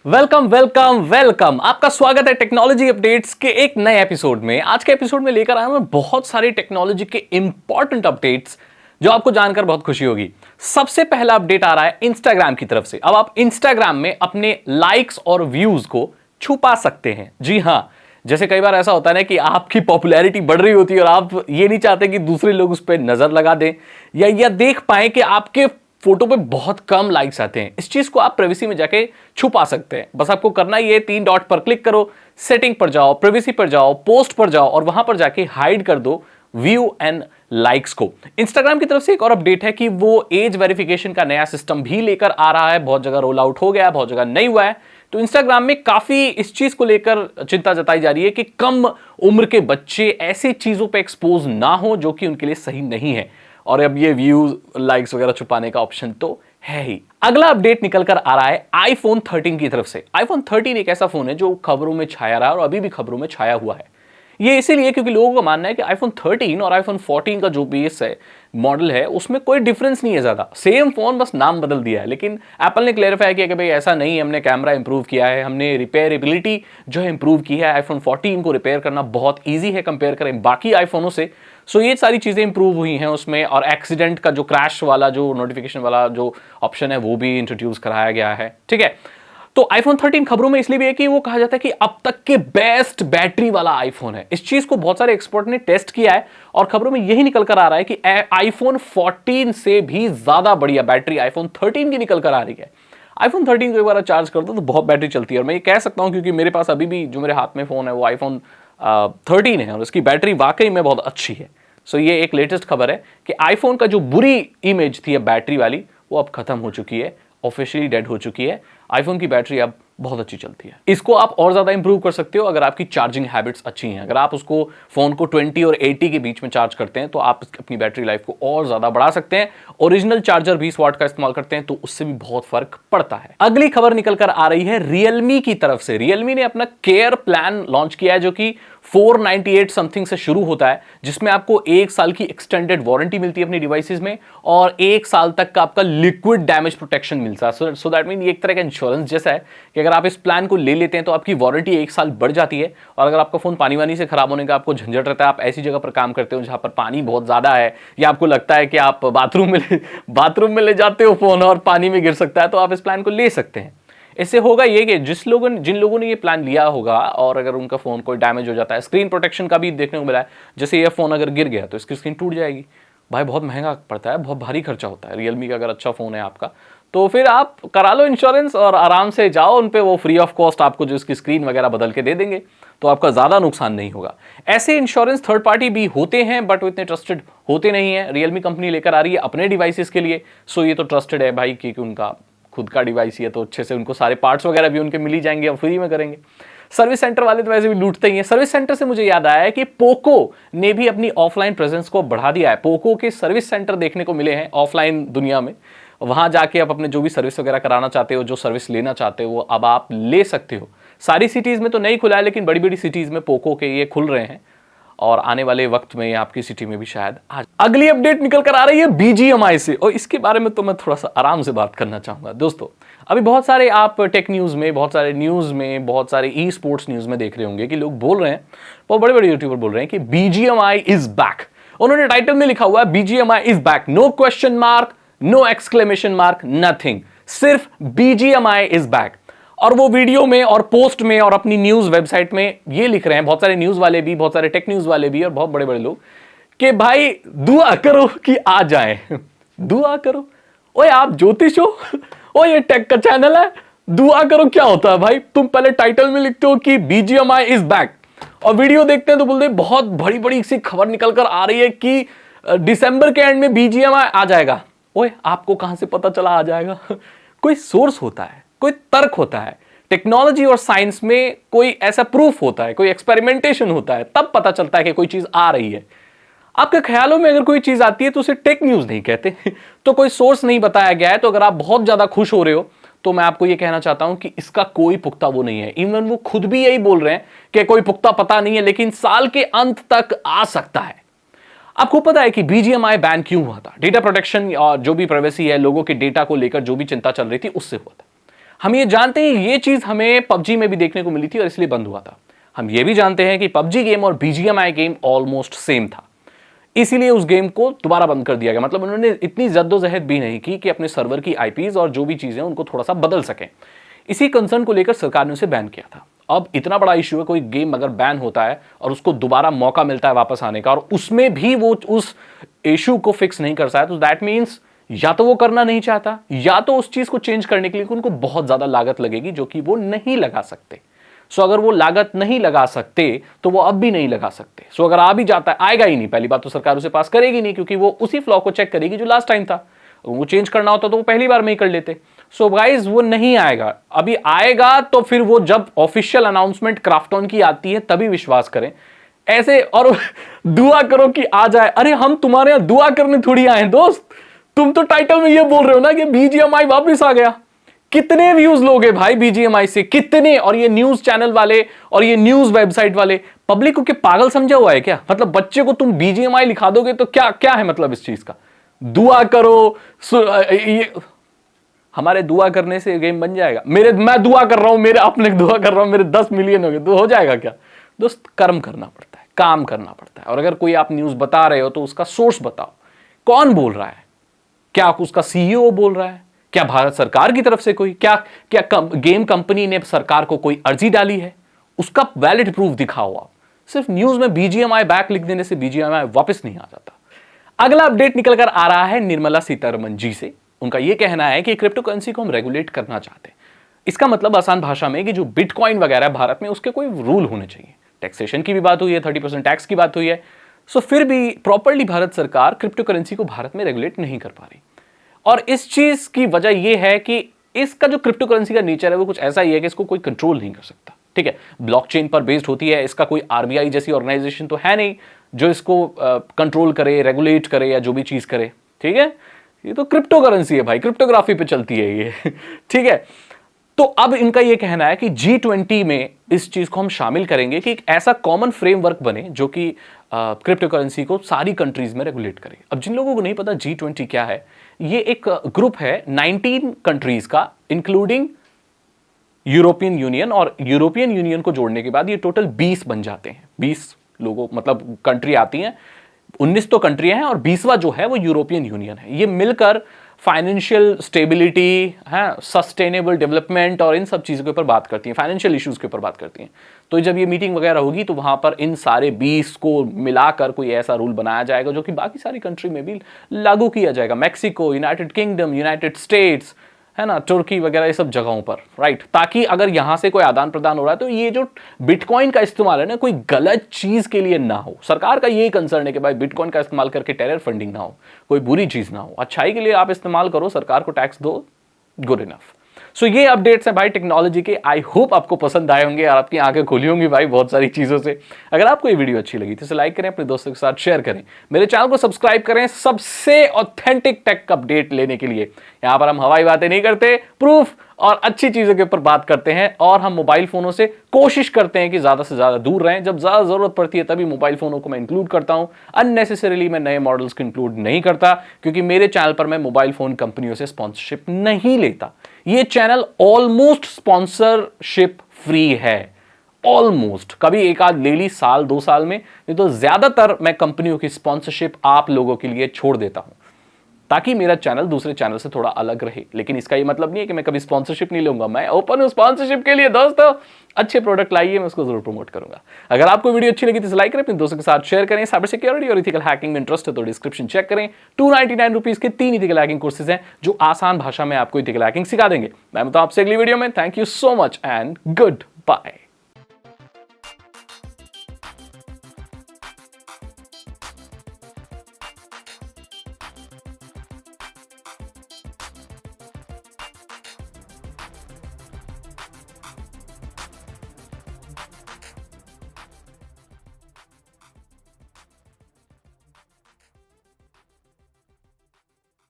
Welcome welcome welcome. आपका स्वागत है टेक्नोलॉजी अपडेट्स के एक नए एपिसोड में। आज के एपिसोड में लेकर आया हूं बहुत सारी टेक्नोलॉजी के इंपॉर्टेंट अपडेट्स जो आपको जानकर बहुत खुशी होगी। सबसे पहला अपडेट आ रहा है इंस्टाग्राम की तरफ से। अब आप इंस्टाग्राम में अपने लाइक्स और व्यूज को छुपा सकते हैं। जी हां, जैसे कई बार ऐसा होता है ना कि आपकी पॉपुलैरिटी बढ़ रही होती है और आप ये नहीं चाहते कि दूसरे लोग उस पर नजर लगा दें या देख पाए कि आपके फोटो पे बहुत कम लाइक्स आते हैं। इस चीज को आप प्राइवेसी में जाके छुपा सकते हैं। बस आपको करना ये 3 डॉट पर क्लिक करो, सेटिंग पर जाओ, प्राइवेसी पर जाओ, पोस्ट पर जाओ और वहां पर जाके हाइड कर दो व्यू एंड लाइक्स को। इंस्टाग्राम की तरफ से एक और अपडेट है कि वो एज वेरिफिकेशन का नया सिस्टम भी लेकर आ रहा है। बहुत जगह रोल आउट हो गया है, बहुत जगह नहीं हुआ है। तो इंस्टाग्राम में काफी इस चीज को लेकर चिंता जताई जा रही है कि कम उम्र के बच्चे ऐसी चीजों पर एक्सपोज ना हो जो कि उनके लिए सही नहीं है। और अब ये व्यूज लाइक्स वगैरह छुपाने का ऑप्शन तो है ही। अगला अपडेट निकल कर आ रहा है आईफोन 13 की तरफ से। आईफोन 13 एक ऐसा फोन है जो खबरों में छाया रहा है और अभी भी खबरों में छाया हुआ है। ये इसीलिए क्योंकि लोगों का मानना है कि आईफोन 13 और आईफोन 14 का जो बेस है, मॉडल है, उसमें कोई डिफरेंस नहीं है ज्यादा। सेम फोन, बस नाम बदल दिया है। लेकिन एप्पल ने क्लेरिफाई किया कि भाई ऐसा नहीं है, हमने कैमरा इंप्रूव किया है, हमने रिपेयरेबिलिटी जो है इंप्रूव की है। आईफोन 14 को रिपेयर करना बहुत ईजी है कंपेयर करें बाकी आईफोनों से। सो ये सारी चीजें इंप्रूव हुई हैं उसमें। और एक्सीडेंट का जो क्रैश वाला जो नोटिफिकेशन वाला जो ऑप्शन है वो भी इंट्रोड्यूस कराया गया है। ठीक है, तो आईफोन 13 खबरों में इसलिए भी है कि वो कहा जाता है कि अब तक के बेस्ट बैटरी वाला आईफोन है। इस चीज को बहुत सारे एक्सपर्ट ने टेस्ट किया है और खबरों में यही निकल कर आ रहा है कि आईफोन 14 से भी ज्यादा बढ़िया बैटरी आईफोन 13 की निकल कर आ रही है। आईफोन 13 को एक बार चार्ज कर दो तो बहुत बैटरी चलती है। और मैं ये कह सकता हूं क्योंकि मेरे पास अभी भी जो मेरे हाथ में फोन है वो आईफोन 13 है और उसकी बैटरी वाकई में बहुत अच्छी है। सो ये एक लेटेस्ट खबर है कि आईफोन का जो बुरी इमेज थी बैटरी वाली, वो अब खत्म हो चुकी है, ऑफिशियली डेड हो चुकी है। आईफोन की बैटरी अब बहुत अच्छी चलती है। इसको आप और ज्यादा इंप्रूव कर सकते हो अगर आपकी चार्जिंग हैबिट्स अच्छी हैं। अगर आप उसको फोन को 20 और 80 के बीच में चार्ज करते हैं तो आप अपनी बैटरी लाइफ को और ज्यादा बढ़ा सकते हैं। ओरिजिनल चार्जर 20 वाट का इस्तेमाल करते हैं तो उससे भी बहुत फर्क पड़ता है। अगली खबर निकल कर आ रही है रियलमी की तरफ से। रियलमी ने अपना केयर प्लान लॉन्च किया है जो कि 498 समथिंग से शुरू होता है, जिसमें आपको 1 साल की एक्सटेंडेड वारंटी मिलती है अपनी डिवाइसेस में और 1 साल तक का आपका लिक्विड डैमेज प्रोटेक्शन मिलता है। सो दैट मीन ये एक तरह का इंश्योरेंस जैसा है कि अगर आप इस प्लान को ले लेते हैं तो आपकी वारंटी 1 साल बढ़ जाती है। और अगर आपका फोन पानी वानी से खराब होने का आपको झंझट रहता है, आप ऐसी जगह पर काम करते हो जहां पर पानी बहुत ज्यादा है, या आपको लगता है कि आप बाथरूम में ले जाते हो फोन और पानी में गिर सकता है, तो आप इस प्लान को ले सकते हैं। इससे होगा ये कि जिन लोगों ने ये प्लान लिया होगा और अगर उनका फोन कोई डैमेज हो जाता है, स्क्रीन प्रोटेक्शन का भी देखने को मिला है। जैसे ये फोन अगर गिर गया तो इसकी स्क्रीन टूट जाएगी। भाई बहुत महंगा पड़ता है, बहुत भारी खर्चा होता है। रियलमी का अगर अच्छा फोन है आपका तो फिर आप करा लो इंश्योरेंस और आराम से जाओ उन पे, वो फ्री ऑफ कॉस्ट आपको जो इसकी स्क्रीन वगैरह बदल के दे देंगे, तो आपका ज्यादा नुकसान नहीं होगा। ऐसे इंश्योरेंस थर्ड पार्टी भी होते हैं बट वो इतने ट्रस्टेड होते नहीं है। रियलमी कंपनी लेकर आ रही है अपने डिवाइसेस के लिए, सो ये तो ट्रस्टेड है भाई, क्योंकि उनका खुद का डिवाइस ही है तो अच्छे से उनको सारे पार्ट्स वगैरह भी उनके मिल ही जाएंगे और फ्री में करेंगे। सर्विस सेंटर वाले तो वैसे भी लूटते ही हैं। सर्विस सेंटर से मुझे याद आया है कि पोको ने भी अपनी ऑफलाइन प्रेजेंस को बढ़ा दिया है। पोको के सर्विस सेंटर देखने को मिले हैं ऑफलाइन दुनिया में। वहां जाके आप अपने जो भी सर्विस वगैरह कराना चाहते हो, जो सर्विस लेना चाहते हो, वो अब आप ले सकते हो। सारी सिटीज में तो नहीं खुला है लेकिन बड़ी बड़ी सिटीज में पोको के ये खुल रहे हैं और आने वाले वक्त में आपकी सिटी में भी शायद आ। अगली अपडेट निकल कर आ रही है बीजीएमआई से और इसके बारे में तो मैं थोड़ा सा आराम से बात करना चाहूंगा। दोस्तों, अभी बहुत सारे आप टेक न्यूज में, बहुत सारे न्यूज में, बहुत सारे ई स्पोर्ट्स न्यूज में देख रहे होंगे कि लोग बोल रहे हैं, बहुत बड़े बड़े यूट्यूबर बोल रहे हैं कि बीजीएमआई इज बैक। उन्होंने टाइटल में लिखा हुआ है BGMI is back, no question mark, no exclamation mark, nothing, सिर्फ बीजीएमआई इज बैक। और वो वीडियो में और पोस्ट में और अपनी न्यूज वेबसाइट में ये लिख रहे हैं, बहुत सारे न्यूज वाले भी, बहुत सारे टेक न्यूज वाले भी और बहुत बड़े बड़े लोग, कि भाई दुआ करो कि आ जाए। दुआ करो? ओए आप ज्योतिष हो? ओ ये टेक का चैनल है, दुआ करो क्या होता है भाई? तुम पहले टाइटल में लिखते हो कि बीजीएमआई इज बैक और वीडियो देखते हैं तो बोलते हैं बहुत बड़ी बड़ी सी खबर निकल कर आ रही है कि दिसंबर के एंड में बीजीएमआई आ जाएगा। ओए आपको कहां से पता चला आ जाएगा? कोई सोर्स होता है, कोई तर्क होता है। टेक्नोलॉजी और साइंस में कोई ऐसा प्रूफ होता है, कोई एक्सपेरिमेंटेशन होता है, तब पता चलता है कि कोई चीज आ रही है। आपके ख्यालों में अगर कोई चीज आती है तो उसे टेक न्यूज नहीं कहते। तो कोई सोर्स नहीं बताया गया है। तो अगर आप बहुत ज्यादा खुश हो रहे हो तो मैं आपको यह कहना चाहता हूं कि इसका कोई पुख्ता वो नहीं है। इवन वो खुद भी यही बोल रहे हैं कि कोई पुख्ता पता नहीं है लेकिन साल के अंत तक आ सकता है। आपको पता है कि बीजीएमआई बैन क्यों हुआ था? डेटा प्रोटेक्शन और जो भी प्राइवेसी है, लोगों के डेटा को लेकर जो भी चिंता चल रही थी, उससे हुआ था। हम ये जानते हैं ये चीज हमें पबजी में भी देखने को मिली थी और इसलिए बंद हुआ था। हम ये भी जानते हैं कि पबजी गेम और बीजीएमआई गेम ऑलमोस्ट सेम था, इसीलिए उस गेम को दोबारा बंद कर दिया गया। मतलब उन्होंने इतनी जद्दोजहद भी नहीं की कि अपने सर्वर की आईपीज और जो भी चीजें उनको थोड़ा सा बदल सकें। इसी कंसर्न को लेकर सरकार ने उसे बैन किया था। अब इतना बड़ा इश्यू है, कोई गेम अगर बैन होता है और उसको दोबारा मौका मिलता है वापस आने का और उसमें भी वो उस इश्यू को फिक्स नहीं कर सकता, तो दैट मीन्स या तो वो करना नहीं चाहता या तो उस चीज को चेंज करने के लिए उनको बहुत ज्यादा लागत लगेगी जो कि वो नहीं लगा सकते। सो अगर वो लागत नहीं लगा सकते तो वो अब भी नहीं लगा सकते। सो अगर आ भी जाता है, आएगा ही नहीं। पहली बात तो सरकार उसे पास करेगी नहीं क्योंकि वो उसी फ्लॉ को चेक करेगी जो लास्ट टाइम था। वो चेंज करना होता तो वो पहली बार में ही कर लेते। सो गाइस वो नहीं आएगा। अभी आएगा तो फिर वो जब ऑफिशियल अनाउंसमेंट क्राफ्टॉन की आती है तभी विश्वास करें ऐसे, और दुआ करो कि आ जाए। अरे हम तुम्हारे यहां दुआ करने थोड़ी आए हैं दोस्त, तुम तो टाइटल में ये बोल रहे हो ना कि बीजीएमआई वापस आ गया। कितने व्यूज लोगे भाई बीजीएमआई से, कितने? और ये न्यूज चैनल वाले और ये न्यूज वेबसाइट वाले पब्लिक को क्या पागल समझा हुआ है क्या? मतलब बच्चे को तुम बीजीएमआई लिखा दोगे तो क्या क्या है मतलब इस चीज का? दुआ करो, ये हमारे दुआ करने से गेम बन जाएगा? मैं दुआ कर रहा हूं, मेरे अपने दुआ कर रहा हूं, मेरे 10 मिलियन हो गए तो हो जाएगा क्या? दोस्त कर्म करना पड़ता है, काम करना पड़ता है। और अगर कोई आप न्यूज बता रहे हो तो उसका सोर्स बताओ, कौन बोल रहा है? क्या उसका सीईओ बोल रहा है? क्या भारत सरकार की तरफ से कोई क्या गेम कंपनी ने सरकार को कोई अर्जी डाली है? उसका वैलिड प्रूफ दिखाओ आप। सिर्फ न्यूज में बीजीएमआई बैक लिख देने से बीजीएमआई वापस नहीं आ जाता। अगला अपडेट निकलकर आ रहा है निर्मला सीतारमण जी से। उनका यह कहना है कि क्रिप्टो करेंसी को हम रेगुलेट करना चाहते हैं। इसका मतलब आसान भाषा में कि जो बिटकॉइन वगैरह भारत में उसके कोई रूल होने चाहिए। टैक्सेशन की भी बात हुई है, 30% टैक्स की बात हुई है। सो फिर भी प्रॉपर्ली भारत सरकार क्रिप्टो करेंसी को भारत में रेगुलेट नहीं कर पा रही। और इस चीज की वजह यह है कि इसका जो क्रिप्टो करेंसी का नेचर है वो कुछ ऐसा ही है कि इसको कोई कंट्रोल नहीं कर सकता। ठीक है, ब्लॉकचेन पर बेस्ड होती है। इसका कोई आरबीआई जैसी ऑर्गेनाइजेशन तो है नहीं जो इसको कंट्रोल करे, रेगुलेट करे या जो भी चीज करे। ठीक है, ये तो क्रिप्टो करेंसी है भाई, क्रिप्टोग्राफी पे चलती है ये। ठीक है, तो अब इनका यह कहना है कि G20 में इस चीज को हम शामिल करेंगे कि एक ऐसा कॉमन फ्रेमवर्क बने जो कि क्रिप्टो करेंसी को सारी कंट्रीज में रेगुलेट करे। अब जिन लोगों को नहीं पता G20 क्या है, ये एक ग्रुप है 19 कंट्रीज का, इंक्लूडिंग यूरोपियन यूनियन। और यूरोपियन यूनियन को जोड़ने के बाद ये टोटल 20 बन जाते हैं। 20 लोगों मतलब कंट्री आती हैं। 19 तो कंट्रियां हैं और 20वां जो है वो यूरोपियन यूनियन है। ये मिलकर फाइनेंशियल स्टेबिलिटी है, सस्टेनेबल डेवलपमेंट और इन सब चीज़ों के ऊपर बात करती हैं, फाइनेंशियल इश्यूज़ के ऊपर बात करती हैं। तो जब ये मीटिंग वगैरह होगी तो वहाँ पर इन सारे 20 को मिलाकर कोई ऐसा रूल बनाया जाएगा जो कि बाकी सारी कंट्री में भी लागू किया जाएगा। Mexico, United kingdom, United states, है ना, तुर्की वगैरह ये सब जगहों पर, राइट। ताकि अगर यहां से कोई आदान प्रदान हो रहा है तो ये जो बिटकॉइन का इस्तेमाल है ना, कोई गलत चीज के लिए ना हो। सरकार का यही कंसर्न है कि भाई बिटकॉइन का इस्तेमाल करके टेरर फंडिंग ना हो, कोई बुरी चीज ना हो। अच्छाई के लिए आप इस्तेमाल करो, सरकार को टैक्स दो, गुड इनफ। सो ये अपडेट्स हैं भाई टेक्नोलॉजी के। आई होप आपको पसंद आए होंगे और आपकी आंखें खुली होंगी भाई बहुत सारी चीजों से। अगर आपको ये वीडियो अच्छी लगी तो इसे लाइक करें, अपने दोस्तों के साथ शेयर करें, मेरे चैनल को सब्सक्राइब करें सबसे ऑथेंटिक टेक अपडेट लेने के लिए। यहां पर हम हवाई बातें नहीं करते, प्रूफ और अच्छी चीजों के ऊपर बात करते हैं। और हम मोबाइल फोनों से कोशिश करते हैं कि ज्यादा से ज्यादा दूर रहें। जब ज्यादा जरूरत पड़ती है तभी मोबाइल फोनों को मैं इंक्लूड करता हूं। अननेसेसरीली मैं नए मॉडल्स को इंक्लूड नहीं करता क्योंकि मेरे चैनल पर मैं मोबाइल फोन कंपनियों से स्पॉन्सरशिप नहीं लेता। ये चैनल ऑलमोस्ट स्पॉन्सरशिप फ्री है, ऑलमोस्ट। कभी एक आध ले ली साल 2 साल में, नहीं तो ज्यादातर मैं कंपनियों की स्पॉन्सरशिप आप लोगों के लिए छोड़ देता हूं ताकि मेरा चैनल दूसरे चैनल से थोड़ा अलग रहे। लेकिन इसका ये मतलब नहीं है कि मैं कभी स्पॉन्सरशिप नहीं लूंगा। मैं ओपन हूं स्पॉन्सरशिप के लिए दोस्तों। अच्छे प्रोडक्ट लाइए, मैं उसको जरूर प्रमोट करूंगा। अगर आपको वीडियो अच्छी लगी तो लाइक करें, अपने दोस्तों के साथ शेयर करें। साइबर सिक्योरिटी और इथिकल हैकिंग में इंटरेस्ट है तो डिस्क्रिप्शन चेक करें। 299 रुपीज के 3 इथिकल हैकिंग कोर्सेज हैं जो आसान भाषा में आपको इथिकल हैकिंग सिखा देंगे। मैं बताऊं आपसे अगली वीडियो में। Thank you so much and good bye.